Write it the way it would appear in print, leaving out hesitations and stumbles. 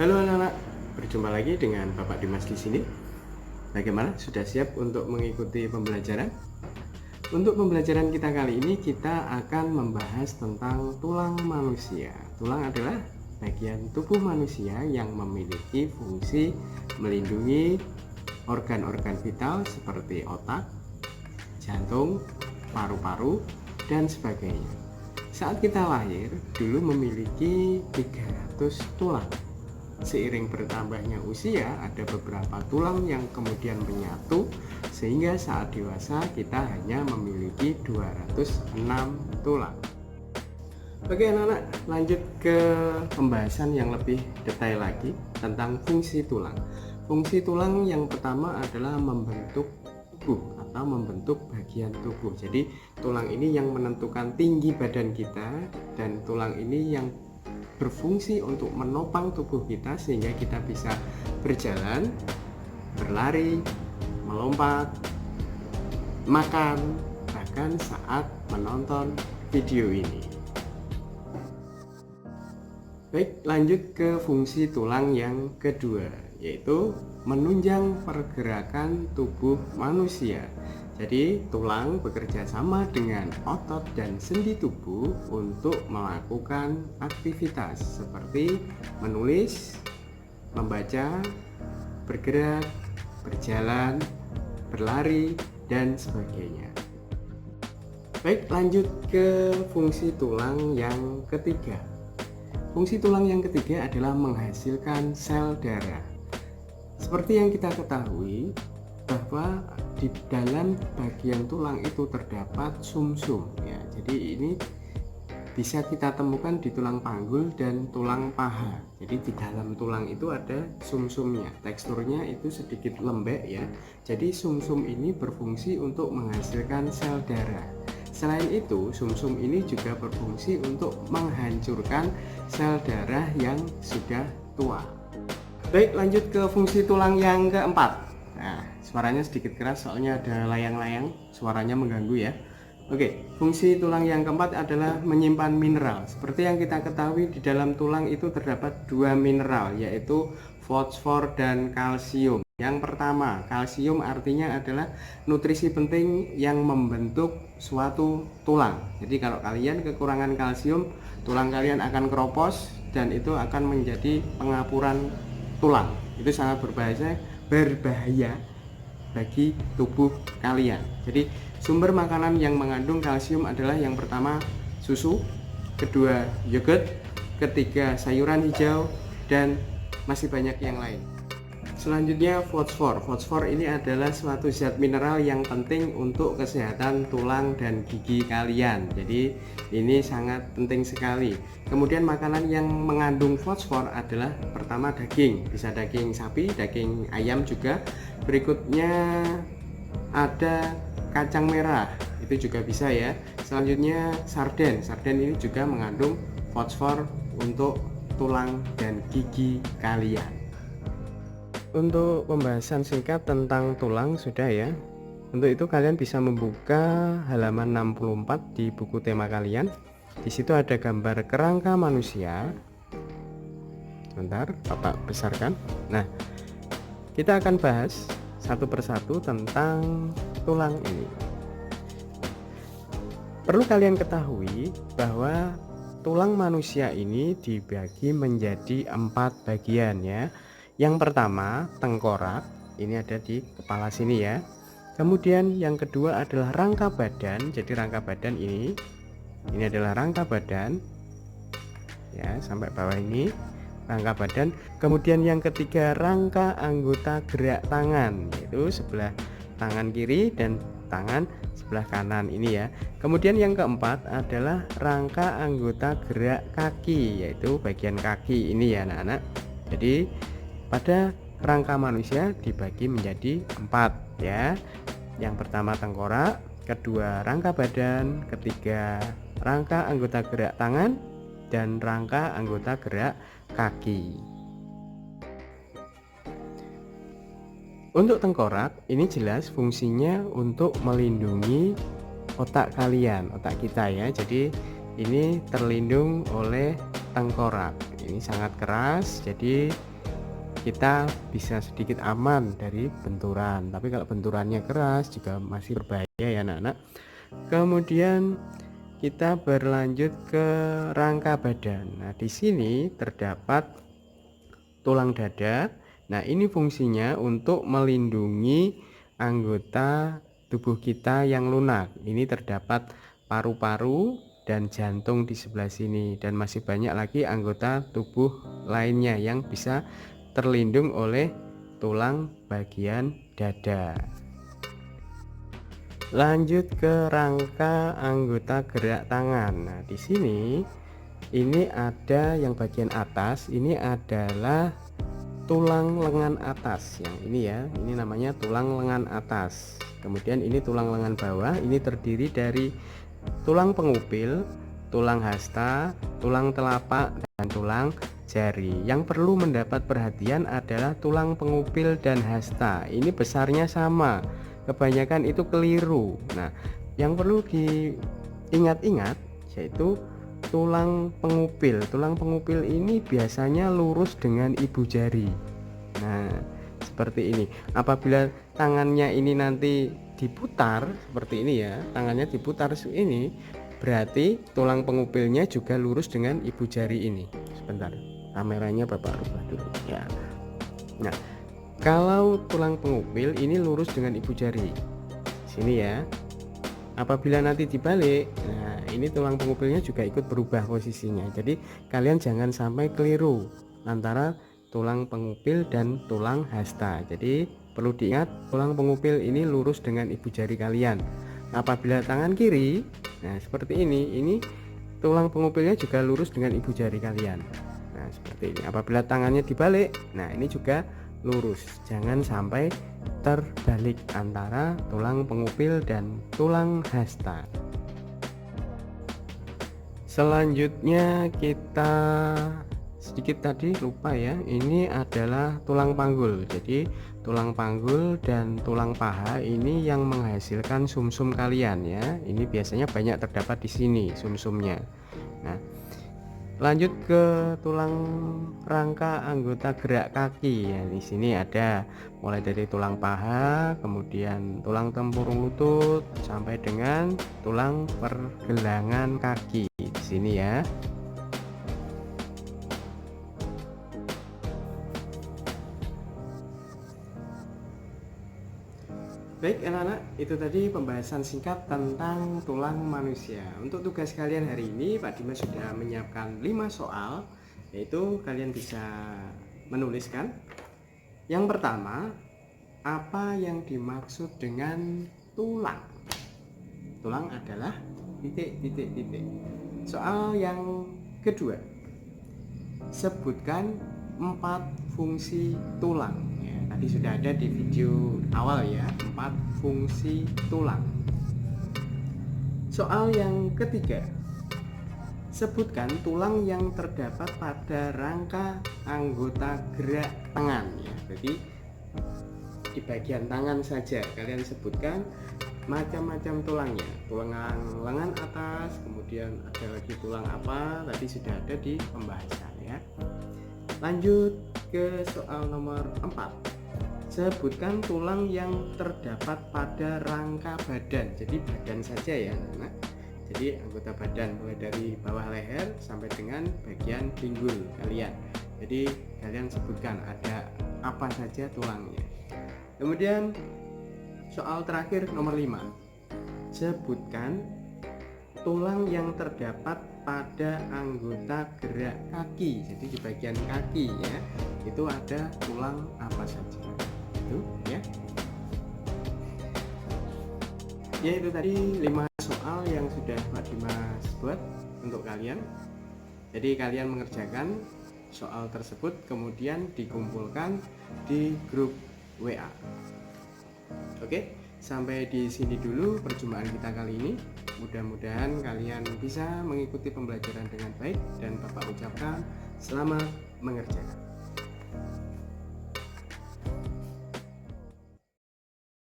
Halo anak-anak, berjumpa lagi dengan Bapak Dimas di sini. Bagaimana? Sudah siap untuk mengikuti pembelajaran? Untuk pembelajaran kita kali ini kita akan membahas tentang tulang manusia. Tulang adalah bagian tubuh manusia yang memiliki fungsi melindungi organ-organ vital seperti otak, jantung, paru-paru, dan sebagainya. Saat kita lahir, dulu memiliki 300 tulang. Seiring bertambahnya usia, ada beberapa tulang yang kemudian menyatu, sehingga saat dewasa kita hanya memiliki 206 tulang. Oke anak-anak, lanjut ke pembahasan yang lebih detail lagi tentang fungsi tulang. Fungsi tulang yang pertama adalah membentuk tubuh atau membentuk bagian tubuh. Jadi tulang ini yang menentukan tinggi badan kita, dan tulang ini yang berfungsi untuk menopang tubuh kita sehingga kita bisa berjalan, berlari, melompat, makan, bahkan saat menonton video ini. Baik, lanjut ke fungsi tulang yang kedua, yaitu menunjang pergerakan tubuh manusia. Jadi tulang bekerja sama dengan otot dan sendi tubuh untuk melakukan aktivitas seperti menulis, membaca, bergerak, berjalan, berlari, dan sebagainya. Baik, lanjut ke fungsi tulang yang ketiga. Fungsi tulang yang ketiga adalah menghasilkan sel darah. Seperti yang kita ketahui bahwa di dalam bagian tulang itu terdapat sumsum ya. Jadi ini bisa kita temukan di tulang panggul dan tulang paha. Jadi di dalam tulang itu ada sumsumnya. Teksturnya itu sedikit lembek ya. Jadi sumsum ini berfungsi untuk menghasilkan sel darah. Selain itu, sumsum ini juga berfungsi untuk menghancurkan sel darah yang sudah tua. Baik, lanjut ke fungsi tulang yang keempat. Nah, suaranya sedikit keras soalnya ada layang-layang, suaranya mengganggu ya. Oke, fungsi tulang yang keempat adalah menyimpan mineral. Seperti yang kita ketahui, di dalam tulang itu terdapat dua mineral, yaitu fosfor dan kalsium. Yang pertama, kalsium artinya adalah nutrisi penting yang membentuk suatu tulang. Jadi kalau kalian kekurangan kalsium, tulang kalian akan keropos dan itu akan menjadi pengapuran tulang. Itu sangat berbahaya bagi tubuh kalian. Jadi sumber makanan yang mengandung kalsium adalah yang pertama susu, kedua yogurt, ketiga sayuran hijau, dan masih banyak yang lain. Selanjutnya fosfor. Fosfor ini adalah suatu zat mineral yang penting untuk kesehatan tulang dan gigi kalian. Jadi ini sangat penting sekali. Kemudian makanan yang mengandung fosfor adalah pertama daging, bisa daging sapi, daging ayam juga. Berikutnya ada kacang merah, itu juga bisa ya. Selanjutnya sarden. Sarden ini juga mengandung fosfor untuk tulang dan gigi kalian. Untuk pembahasan singkat tentang tulang sudah ya. Untuk itu kalian bisa membuka halaman 64 di buku tema kalian. Di situ ada gambar kerangka manusia. Bentar, Bapak besarkan. Nah, kita akan bahas satu persatu tentang tulang ini. Perlu kalian ketahui bahwa tulang manusia ini dibagi menjadi 4 bagian ya. Yang pertama tengkorak, ini ada di kepala sini ya. Kemudian yang kedua adalah rangka badan. Jadi rangka badan ini adalah rangka badan ya, sampai bawah ini rangka badan. Kemudian yang ketiga rangka anggota gerak tangan, yaitu sebelah tangan kiri dan tangan sebelah kanan ini ya. Kemudian yang keempat adalah rangka anggota gerak kaki, yaitu bagian kaki ini ya anak-anak. Jadi pada rangka manusia dibagi menjadi 4 ya. Yang pertama tengkorak, kedua rangka badan, ketiga rangka anggota gerak tangan, dan rangka anggota gerak kaki. Untuk tengkorak ini jelas fungsinya untuk melindungi otak kalian, otak kita ya. Jadi ini terlindung oleh tengkorak. ini sangat keras, jadi kita bisa sedikit aman dari benturan. Tapi kalau benturannya keras juga masih berbahaya ya anak-anak. Kemudian kita berlanjut ke rangka badan. Nah, di sini terdapat tulang dada. Nah, ini fungsinya untuk melindungi anggota tubuh kita yang lunak. Ini terdapat paru-paru dan jantung di sebelah sini, dan masih banyak lagi anggota tubuh lainnya yang bisa terlindung oleh tulang bagian dada. Lanjut ke rangka anggota gerak tangan. Nah, di sini ini ada yang bagian atas, ini adalah tulang lengan atas. Yang ini ya, ini namanya tulang lengan atas. Kemudian ini tulang lengan bawah, ini terdiri dari tulang pengupil, tulang hasta, tulang telapak, dan tulang jari. Yang perlu mendapat perhatian adalah tulang pengupil dan hasta. Ini besarnya sama, kebanyakan itu keliru. Nah, yang perlu diingat-ingat yaitu tulang pengupil. Tulang pengupil ini biasanya lurus dengan ibu jari. Nah, seperti ini. Apabila tangannya ini nanti diputar seperti ini ya, tangannya diputar ini, berarti tulang pengupilnya juga lurus dengan ibu jari ini. Sebentar, kameranya Bapak rubah dulu ya. Nah, kalau tulang pengupil ini lurus dengan ibu jari sini ya. Apabila nanti dibalik, nah ini tulang pengupilnya juga ikut berubah posisinya. Jadi kalian jangan sampai keliru antara tulang pengupil dan tulang hasta. Jadi perlu diingat, tulang pengupil ini lurus dengan ibu jari kalian. Apabila tangan kiri, nah seperti ini tulang pengupilnya juga lurus dengan ibu jari kalian. Nah seperti ini. Apabila tangannya dibalik, nah ini juga lurus. Jangan sampai terbalik antara tulang pengupil dan tulang hasta. Selanjutnya kita sedikit tadi lupa ya, ini adalah tulang panggul. Jadi tulang panggul dan tulang paha ini yang menghasilkan sumsum kalian ya. Ini biasanya banyak terdapat di sini sumsumnya. Nah, lanjut ke tulang rangka anggota gerak kaki ya. Di sini ada mulai dari tulang paha, kemudian tulang tempurung lutut sampai dengan tulang pergelangan kaki di sini ya. Baik anak-anak, itu tadi pembahasan singkat tentang tulang manusia. Untuk tugas kalian hari ini Pak Dimas sudah menyiapkan 5 soal, yaitu kalian bisa menuliskan. Yang pertama, apa yang dimaksud dengan tulang? Tulang adalah titik. Soal yang kedua, sebutkan 4 fungsi tulang. Tadi sudah ada di video awal ya, 4 fungsi tulang. Soal yang ketiga, sebutkan tulang yang terdapat pada rangka anggota gerak tangan ya. Jadi di bagian tangan saja kalian sebutkan macam-macam tulangnya. Tulang lengan atas, kemudian ada lagi tulang apa, tadi sudah ada di pembahasan ya. Lanjut ke soal nomor 4. Sebutkan tulang yang terdapat pada rangka badan. Jadi badan saja ya anak-anak. Jadi anggota badan mulai dari bawah leher sampai dengan bagian pinggul kalian. Jadi kalian sebutkan ada apa saja tulangnya. Kemudian soal terakhir nomor 5. Sebutkan tulang yang terdapat pada anggota gerak kaki. Jadi di bagian kaki ya, itu ada tulang apa saja. Itu ya. Ya itu tadi 5 soal yang sudah Pak Dimas buat untuk kalian. Jadi kalian mengerjakan soal tersebut kemudian dikumpulkan di grup WA. Oke, sampai di sini dulu perjumpaan kita kali ini. Mudah-mudahan kalian bisa mengikuti pembelajaran dengan baik dan Bapak ucapkan selamat mengerjakan.